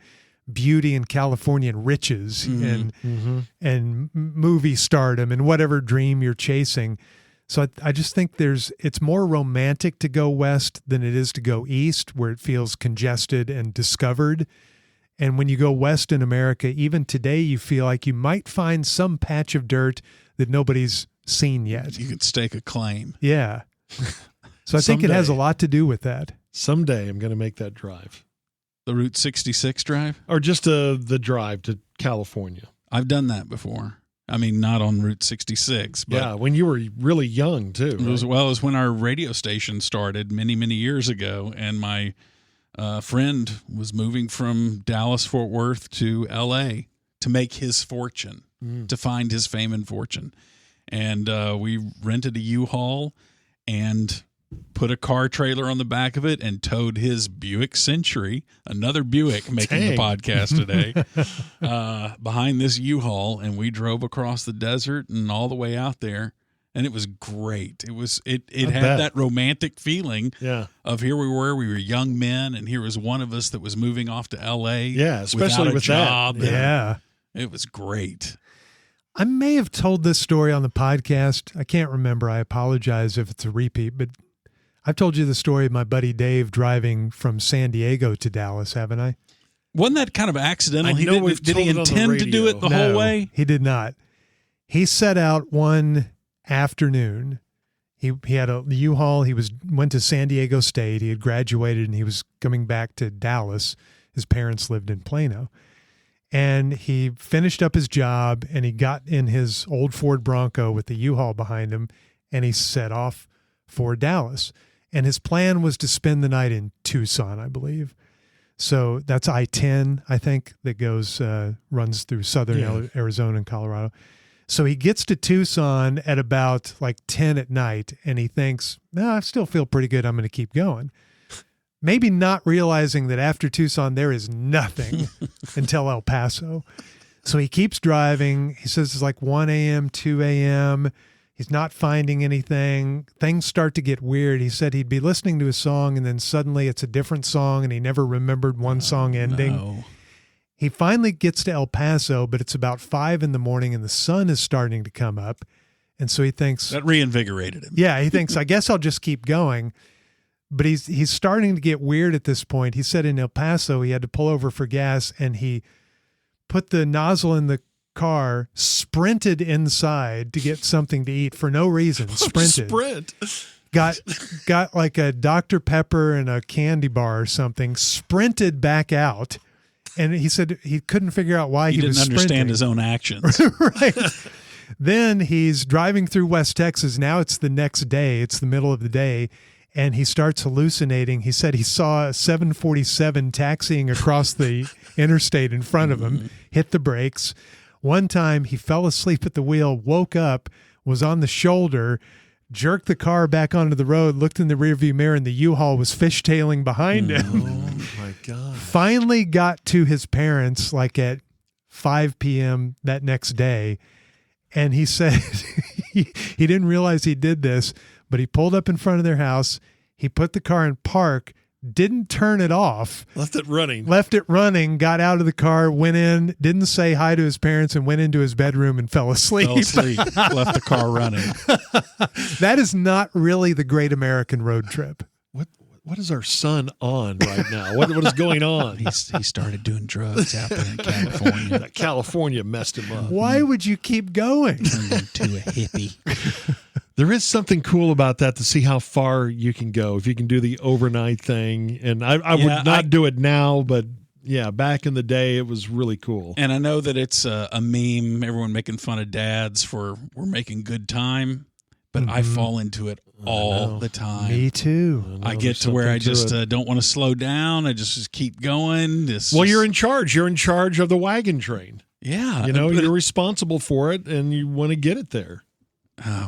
beauty in California and riches and movie stardom and whatever dream you're chasing. So I just think it's more romantic to go west than it is to go east, where it feels congested and discovered. And when you go west in America, even today, you feel like you might find some patch of dirt that nobody's seen yet. You could stake a claim. Yeah. So I think it has a lot to do with that. Someday I'm going to make that drive. The Route 66 drive? Or just the drive to California. I've done that before. I mean, not on Route 66. But yeah, when you were really young, too. Right? As well as when our radio station started many, many years ago, and my friend was moving from Dallas-Fort Worth to L.A. to make his fortune, to find his fame and fortune. And we rented a U-Haul and put a car trailer on the back of it and towed his Buick Century, another Buick making the podcast today, behind this U-Haul, and we drove across the desert and all the way out there, and it was great. It had that romantic feeling of here we were young men, and here was one of us that was moving off to L.A. Yeah, especially with job. that. Yeah. It was great. I may have told this story on the podcast. I can't remember. I apologize if it's a repeat, but I've told you the story of my buddy Dave driving from San Diego to Dallas, haven't I? Wasn't that kind of accidental? Did he intend to do it the No, whole way? He did not. He set out one afternoon. He had a U-Haul. He went to San Diego State. He had graduated and he was coming back to Dallas. His parents lived in Plano. And he finished up his job and he got in his old Ford Bronco with the U-Haul behind him and he set off for Dallas. And his plan was to spend the night in Tucson, I believe. So that's I-10, I think, that runs through southern Arizona and Colorado. So he gets to Tucson at about like 10 at night, and he thinks, no, I still feel pretty good. I'm going to keep going. Maybe not realizing that after Tucson, there is nothing until El Paso. So he keeps driving. He says it's like 1 a.m., 2 a.m., he's not finding anything. Things start to get weird. He said he'd be listening to a song and then suddenly it's a different song and he never remembered one song ending. No. He finally gets to El Paso, but it's about 5 a.m. and the sun is starting to come up. And so he thinks... That reinvigorated him. Yeah, he thinks, I guess I'll just keep going. But he's starting to get weird at this point. He said in El Paso he had to pull over for gas and he put the nozzle in the car, sprinted inside to get something to eat for no reason. Sprinted. Got like a Dr. Pepper and a candy bar or something, sprinted back out. And he said he couldn't figure out why he was didn't understand sprinting. his own actions. Right. Then he's driving through West Texas. Now it's the next day. It's the middle of the day. And he starts hallucinating. He said he saw a 747 taxiing across the interstate in front of him, hit the brakes. One time he fell asleep at the wheel, woke up, was on the shoulder, jerked the car back onto the road, looked in the rearview mirror, and the U-Haul was fishtailing behind him. Oh, my God. Finally got to his parents like at 5 p.m. that next day. And he said he didn't realize he did this, but he pulled up in front of their house. He put the car in park, didn't turn it off. Left it running, got out of the car, went in, didn't say hi to his parents, and went into his bedroom and fell asleep. Left the car running. That is not really the great American road trip. What is our son on right now? What is going on? He started doing drugs out there in California. California messed him up. Why would you keep going? Turned into a hippie. There is something cool about that to see how far you can go if you can do the overnight thing. And I would not do it now, but back in the day, it was really cool. And I know that it's a meme, everyone making fun of dads for we're making good time, but I fall into it all the time. Me too. I get to where I just don't want to slow down. I just keep going. You're in charge. You're in charge of the wagon train. Yeah. You're responsible for it, and you want to get it there.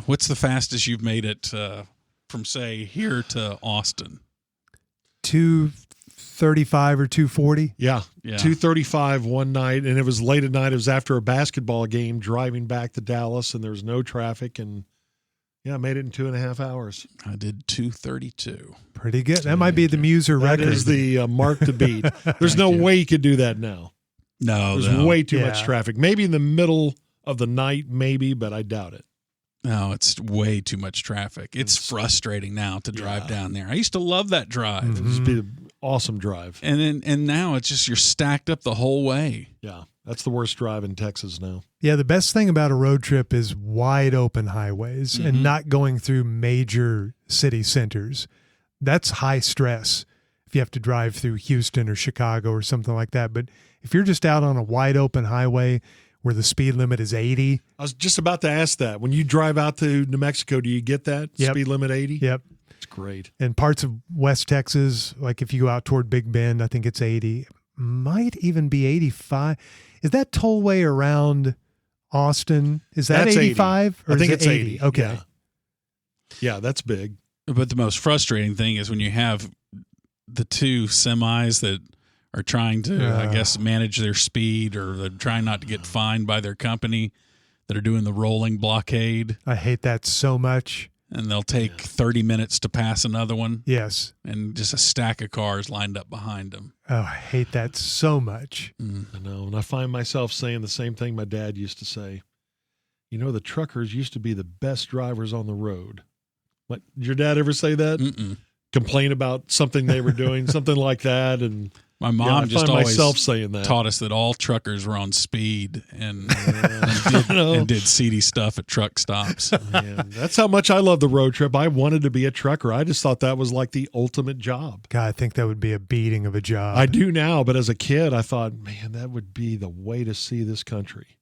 What's the fastest you've made it from, say, here to Austin? 2:35 or 2:40. Yeah. 2:35 one night, and it was late at night. It was after a basketball game, driving back to Dallas, and there was no traffic, and I made it in 2.5 hours. I did 2:32. Pretty good. That might be the Muser record. That is the mark to beat. There's no way you could do that now. No, there's way too much traffic. Maybe in the middle of the night, maybe, but I doubt it. No, it's way too much traffic. It's frustrating now to drive down there. I used to love that drive. It used to be an awesome drive. And now it's just you're stacked up the whole way. Yeah, that's the worst drive in Texas now. Yeah, the best thing about a road trip is wide open highways and not going through major city centers. That's high stress if you have to drive through Houston or Chicago or something like that. But if you're just out on a wide open highway where the speed limit is 80. I was just about to ask that. When you drive out to New Mexico, do you get that speed limit 80? Yep. It's great. And parts of West Texas, like if you go out toward Big Bend, I think it's 80. Might even be 85. Is that tollway around Austin? Is that 85? I think it's 80. Okay. Yeah, that's big. But the most frustrating thing is when you have the two semis that are trying to, I guess, manage their speed, or they're trying not to get fined by their company, that are doing the rolling blockade. I hate that so much. And they'll take 30 minutes to pass another one. Yes. And just a stack of cars lined up behind them. Oh, I hate that so much. I know. And I find myself saying the same thing my dad used to say. The truckers used to be the best drivers on the road. What, did your dad ever say that? Mm-mm. Complain about something they were doing, something like that? And my mom just always saying that. Taught us that all truckers were on speed and did seedy stuff at truck stops. Man, that's how much I love the road trip. I wanted to be a trucker. I just thought that was like the ultimate job. God, I think that would be a beating of a job. I do now, but as a kid, I thought, man, that would be the way to see this country.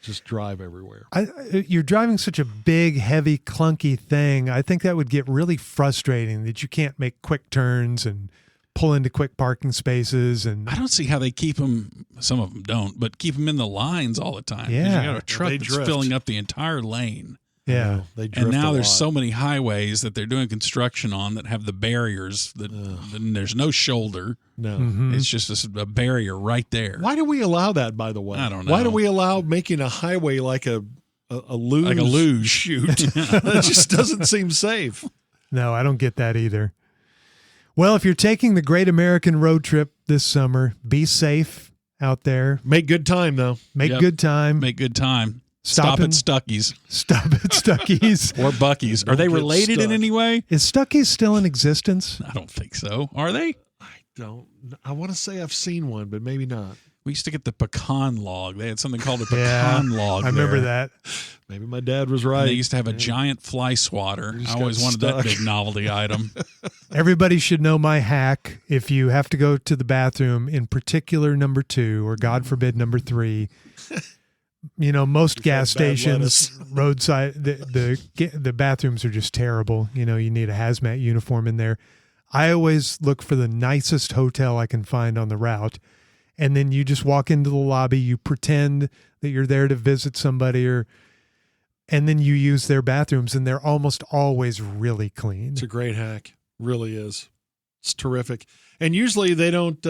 Just drive everywhere. You're driving such a big, heavy, clunky thing. I think that would get really frustrating that you can't make quick turns and pull into quick parking spaces. And I don't see how they keep them. Some of them don't, but keep them in the lines all the time. Yeah, you got a truck that's filling up the entire lane. Yeah, they drift. And now there's so many highways that they're doing construction on that have the barriers that there's no shoulder. No, it's just a barrier right there. Why do we allow that? By the way, I don't know. Why do we allow making a highway like a luge? Like a luge shoot? That just doesn't seem safe. No, I don't get that either. Well, if you're taking the Great American Road Trip this summer, be safe out there. Make good time, though. Make good time. Make good time. Stop at Stuckey's. Stop at Stuckey's. Or Bucky's. Are they related in any way? Is Stuckey's still in existence? I don't think so. Are they? I want to say I've seen one, but maybe not. We used to get the pecan log. They had something called a pecan log. I remember that. Maybe my dad was right. And they used to have a giant fly swatter. I always wanted that big novelty item. Everybody should know my hack. If you have to go to the bathroom, in particular number 2, or God forbid number 3, most gas stations, roadside, the bathrooms are just terrible. You need a hazmat uniform in there. I always look for the nicest hotel I can find on the route. And then you just walk into the lobby, you pretend that you're there to visit somebody, and then you use their bathrooms, and they're almost always really clean. It's a great hack. Really is. It's terrific. And usually they don't,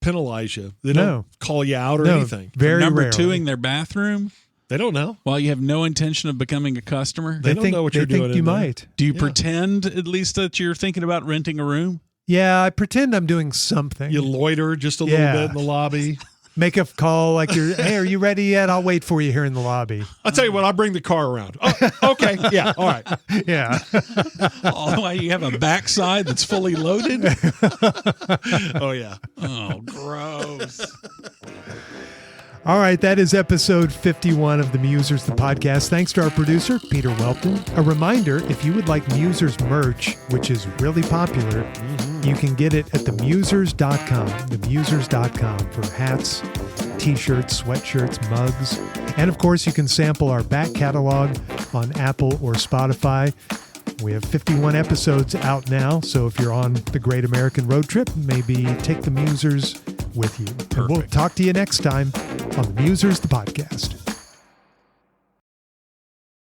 penalize you. They don't call you out or anything. Very number rarely. 2ing their bathroom. They don't know. While you have no intention of becoming a customer. They don't know what you're doing. They think you might. Do you pretend at least that you're thinking about renting a room? Yeah, I pretend I'm doing something. You loiter just a little bit in the lobby. Make a call like hey, are you ready yet? I'll wait for you here in the lobby. I'll tell you what, I'll bring the car around. Oh, okay. Yeah. All right. Yeah. Oh, you have a backside that's fully loaded? Oh, yeah. Oh, gross. All right, that is episode 51 of the Musers, the podcast. Thanks to our producer, Peter Welton. A reminder, if you would like Musers merch, which is really popular, You can get it at themusers.com, themusers.com for hats, t-shirts, sweatshirts, mugs. And of course, you can sample our back catalog on Apple or Spotify. We have 51 episodes out now, so if you're on the Great American Road Trip, maybe take the Musers with you. And we'll talk to you next time on the Musers, the podcast.